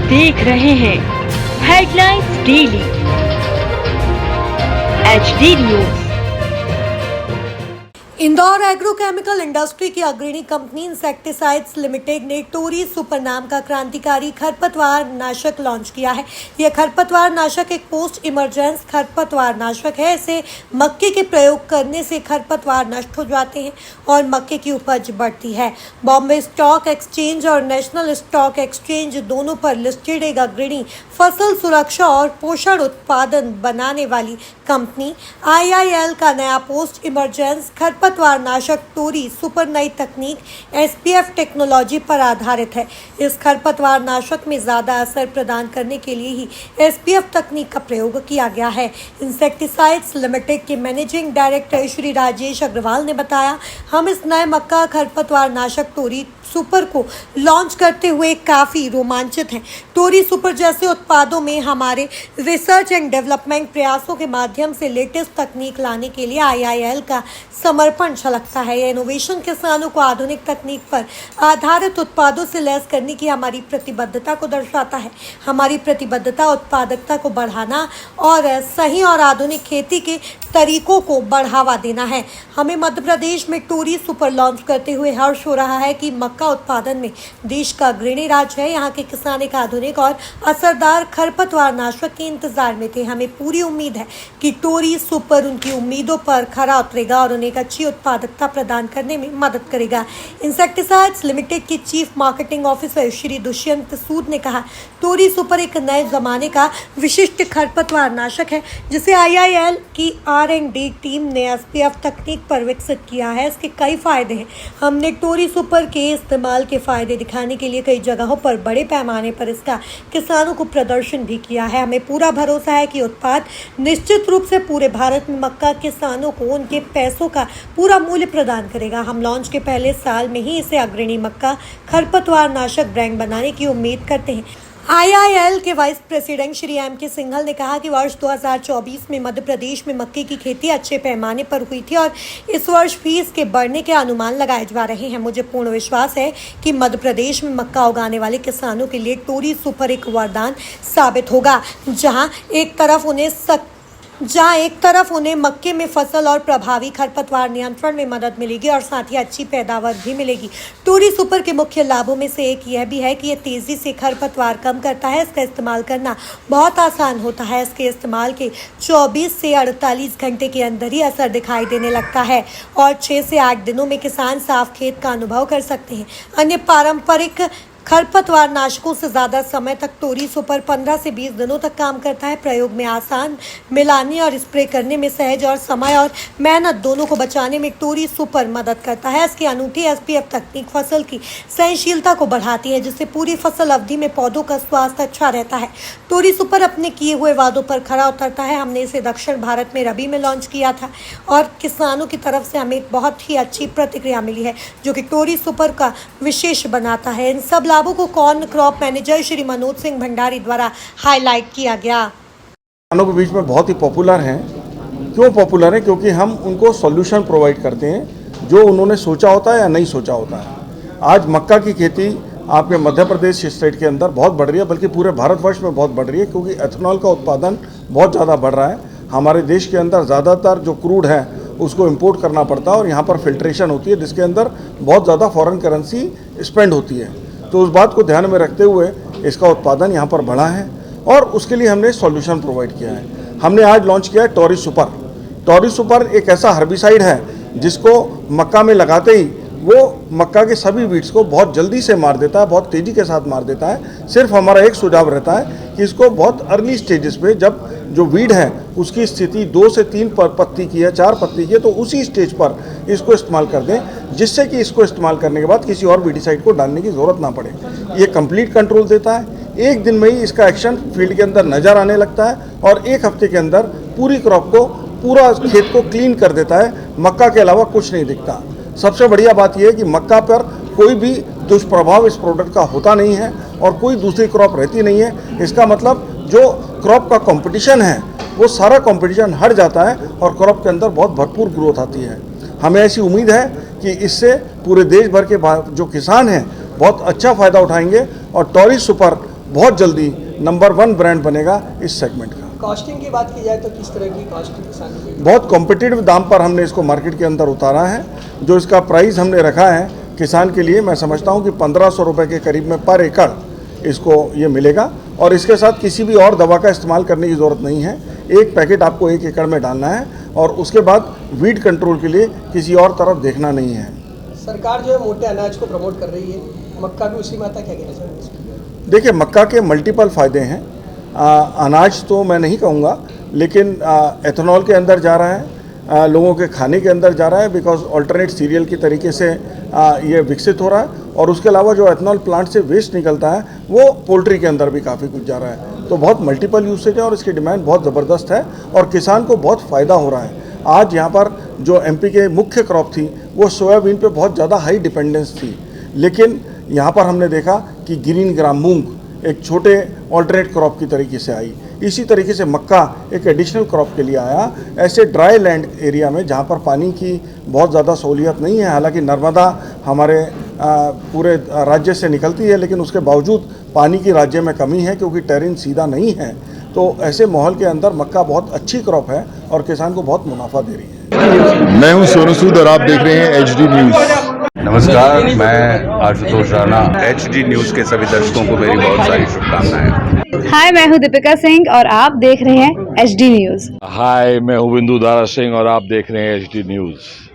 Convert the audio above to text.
देख रहे हैं headlines daily HD news. Indore agrochemical industry की अग्रणी कंपनी इंसेक्टिसाइड्स लिमिटेड ने टोरी सुपर नाम का क्रांतिकारी खरपतवार नाशक लॉन्च किया है। यह खरपतवार नाशक एक पोस्ट इमरजेंस खरपतवार नाशक है। इसे मक्के के प्रयोग करने से खरपतवार नष्ट हो जाते हैं और मक्के की उपज बढ़ती है। बॉम्बे स्टॉक एक्सचेंज और नेशनल स्टॉक एक्सचेंज दोनों पर लिस्टेड एक अग्रणी फसल सुरक्षा और पोषण उत्पादन बनाने वाली कंपनी IIL का नया पोस्ट इमरजेंस खरपतवार नाशक टोरी सुपर नई तकनीक SPF टेक्नोलॉजी पर आधारित है। इस खरपतवार नाशक में ज़्यादा असर प्रदान करने के लिए ही SPF तकनीक का प्रयोग किया गया है। इंसेक्टिसाइड्स लिमिटेड के मैनेजिंग डायरेक्टर श्री राजेश अग्रवाल ने बताया, हम इस नए मक्का खरपतवार नाशक टोरी सुपर को लॉन्च करते हुए काफ़ी रोमांचित हैं। टोरी सुपर जैसे उत्पादों में हमारे रिसर्च एंड डेवलपमेंट प्रयासों के माध्यम से लेटेस्ट तकनीक लाने के लिए IIL का समर्पण झलकता है। यह इनोवेशन किसानों को आधुनिक तकनीक पर आधारित उत्पादों से लैस करने की हमारी प्रतिबद्धता को दर्शाता है। हमारी प्रतिबद्धता उत्पादकता को बढ़ाना और सही और आधुनिक खेती के तरीकों को बढ़ावा देना है। हमें मध्य प्रदेश में टोरी सुपर लॉन्च करते हुए हर्ष हो रहा है कि मक्का उत्पादन में देश का अग्रणी राज्य है। यहाँ के किसान एक आधुनिक और असरदार खरपतवार नाशक के इंतजार में थे। हमें पूरी उम्मीद है कि टोरी सुपर उनकी उम्मीदों पर खरा उतरेगा और उन्हें एक अच्छी उत्पादकता प्रदान करने में मदद करेगा। इंसेक्टिसाइड्स लिमिटेड के chief marketing officer Shri Dushyant Sood ने कहा, टोरी सुपर एक नए जमाने का विशिष्ट खरपतवार नाशक है जिसे IIL की R&D टीम ने SPF तकनीक पर विकसित किया है। इसके कई फायदे हैं। हमने टोरी सुपर के इस्तेमाल के फायदे दिखाने के लिए कई जगहों पर बड़े पैमाने पर इसका किसानों को प्रदर्शन भी किया है। हमें पूरा भरोसा है कि उत्पाद निश्चित रूप से पूरे भारत में मक्का किसानों को उनके पैसों का पूरा मूल्य प्रदान करेगा। हम लॉन्च के पहले साल में ही इसे अग्रणी मक्का खरपतवार नाशक ब्रांड बनाने की उम्मीद करते हैं। IIL के vice president Shri MK Singhal ने कहा कि वर्ष 2024 में मध्य प्रदेश में मक्के की खेती अच्छे पैमाने पर हुई थी और इस वर्ष भी इसके बढ़ने के अनुमान लगाए जा रहे हैं। मुझे पूर्ण विश्वास है कि मध्य प्रदेश में मक्का उगाने वाले किसानों के लिए टोरी सुपर एक वरदान साबित होगा, जहां एक तरफ उन्हें मक्के में फसल और प्रभावी खरपतवार नियंत्रण में मदद मिलेगी और साथ ही अच्छी पैदावार भी मिलेगी। टोरी सुपर के मुख्य लाभों में से एक यह भी है कि यह तेज़ी से खरपतवार कम करता है। इसका इस्तेमाल करना बहुत आसान होता है। इसके इस्तेमाल के 24 से 48 घंटे के अंदर ही असर दिखाई देने लगता है और 6 से 8 दिनों में किसान साफ खेत का अनुभव कर सकते हैं। अन्य पारंपरिक खरपतवार नाशकों से ज़्यादा समय तक टोरी सुपर 15 से 20 दिनों तक काम करता है। प्रयोग में आसान, मिलाने और स्प्रे करने में सहज और समय और मेहनत दोनों को बचाने में टोरी सुपर मदद करता है। इसकी अनूठी SPF तकनीक फसल की सहनशीलता को बढ़ाती है, जिससे पूरी फसल अवधि में पौधों का स्वास्थ्य अच्छा रहता है। टोरी सुपर अपने किए हुए वादों पर खरा उतरता है। हमने इसे दक्षिण भारत में रबी में लॉन्च किया था और किसानों की तरफ से हमें बहुत ही अच्छी प्रतिक्रिया मिली है, जो कि टोरी सुपर का विशेष बनाता है। इन सब लाभों को corn crop manager Shri Manoj Singh Bhandari द्वारा हाईलाइट किया गया। किसानों के बीच में बहुत ही पॉपुलर हैं। क्यों पॉपुलर है? क्योंकि हम उनको सॉल्यूशन प्रोवाइड करते हैं जो उन्होंने सोचा होता है या नहीं सोचा होता है। आज मक्का की खेती आपके मध्य प्रदेश स्टेट के अंदर बहुत बढ़ रही है, बल्कि पूरे भारतवर्ष में बहुत बढ़ रही है, क्योंकि एथेनॉल का उत्पादन बहुत ज़्यादा बढ़ रहा है। हमारे देश के अंदर ज़्यादातर जो क्रूड है उसको इंपोर्ट करना पड़ता है और यहाँ पर फिल्ट्रेशन होती है, जिसके अंदर बहुत ज़्यादा फॉरेन करेंसी स्पेंड होती है। तो उस बात को ध्यान में रखते हुए इसका उत्पादन यहाँ पर बढ़ा है और उसके लिए हमने सॉल्यूशन प्रोवाइड किया है। हमने आज लॉन्च किया है टोरी सुपर। टोरी सुपर एक ऐसा हर्बिसाइड है जिसको मक्का में लगाते ही वो मक्का के सभी वीड्स को बहुत जल्दी से मार देता है, बहुत तेज़ी के साथ मार देता है। सिर्फ हमारा एक सुझाव रहता है कि इसको बहुत अर्ली स्टेजेस पे, जब जो वीड है उसकी स्थिति 2 से 3 पत्ती की है, 4 पत्ती की है, तो उसी स्टेज पर इसको इस्तेमाल कर दें, जिससे कि इसको इस्तेमाल करने के बाद किसी और वीडिसाइड को डालने की ज़रूरत ना पड़े। ये कंप्लीट कंट्रोल देता है। एक दिन में ही इसका एक्शन फील्ड के अंदर नज़र आने लगता है और 1 हफ्ते के अंदर पूरी क्रॉप को, पूरा खेत को क्लीन कर देता है। मक्का के अलावा कुछ नहीं दिखता। सबसे बढ़िया बात यह है कि मक्का पर कोई भी दुष्प्रभाव इस प्रोडक्ट का होता नहीं है और कोई दूसरी क्रॉप रहती नहीं है। इसका मतलब जो क्रॉप का कंपटीशन है वो सारा कंपटीशन हट जाता है और क्रॉप के अंदर बहुत भरपूर ग्रोथ आती है। हमें ऐसी उम्मीद है कि इससे पूरे देश भर के जो किसान हैं बहुत अच्छा फ़ायदा उठाएंगे और टोरी सुपर बहुत जल्दी नंबर 1 ब्रांड बनेगा इस सेगमेंट का। कॉस्टिंग की बात की जाए तो किस तरह की कॉस्टिंग किसानों की? बहुत कॉम्पिटिटिव दाम पर हमने इसको मार्केट के अंदर उतारा है। जो इसका प्राइस हमने रखा है किसान के लिए, मैं समझता हूँ कि 1500 रुपये के करीब में पर एकड़ इसको ये मिलेगा और इसके साथ किसी भी और दवा का इस्तेमाल करने की ज़रूरत नहीं है। एक पैकेट आपको 1 एकड़ में डालना है और उसके बाद वीड कंट्रोल के लिए किसी और तरफ देखना नहीं है। सरकार जो है मोटे अनाज को प्रमोट कर रही है, मक्का भी उसी में आता है, क्या कहना चाहेंगे इस पर? देखिए, मक्का के मल्टीपल फ़ायदे हैं। अनाज तो मैं नहीं कहूँगा, लेकिन एथेनॉल के अंदर जा रहा है, लोगों के खाने के अंदर जा रहा है, बिकॉज अल्टरनेट सीरियल की तरीके से ये विकसित हो रहा है। और उसके अलावा जो एथेनॉल प्लांट से वेस्ट निकलता है वो पोल्ट्री के अंदर भी काफ़ी कुछ जा रहा है। तो बहुत मल्टीपल यूसेज है और इसकी डिमांड बहुत ज़बरदस्त है और किसान को बहुत फ़ायदा हो रहा है। आज यहाँ पर जो एमपी के मुख्य क्रॉप थी वो सोयाबीन पे बहुत ज़्यादा हाई डिपेंडेंस थी, लेकिन यहाँ पर हमने देखा कि ग्रीन ग्राम मूंग एक छोटे ऑल्टरनेट क्रॉप की तरीके से आई। इसी तरीके से मक्का एक एडिशनल क्रॉप के लिए आया। ऐसे ड्राई लैंड एरिया में जहाँ पर पानी की बहुत ज़्यादा सहूलियत नहीं है, हालांकि नर्मदा हमारे पूरे राज्य से निकलती है, लेकिन उसके बावजूद पानी की राज्य में कमी है क्योंकि टेरेन सीधा नहीं है। तो ऐसे माहौल के अंदर मक्का बहुत अच्छी क्रॉप है और किसान को बहुत मुनाफा दे रही है। मैं हूं सोनू सूद और आप देख रहे हैं HD न्यूज़। नमस्कार, मैं आशुतोष राणा। HD न्यूज़ के सभी दर्शकों को मेरी बहुत सारी शुभकामनाएं। हाय, मैं हूँ दीपिका सिंह और आप देख रहे हैं HD न्यूज़। हाय, मैं हूं बिंदु दारा सिंह और आप देख रहे हैं HD न्यूज़।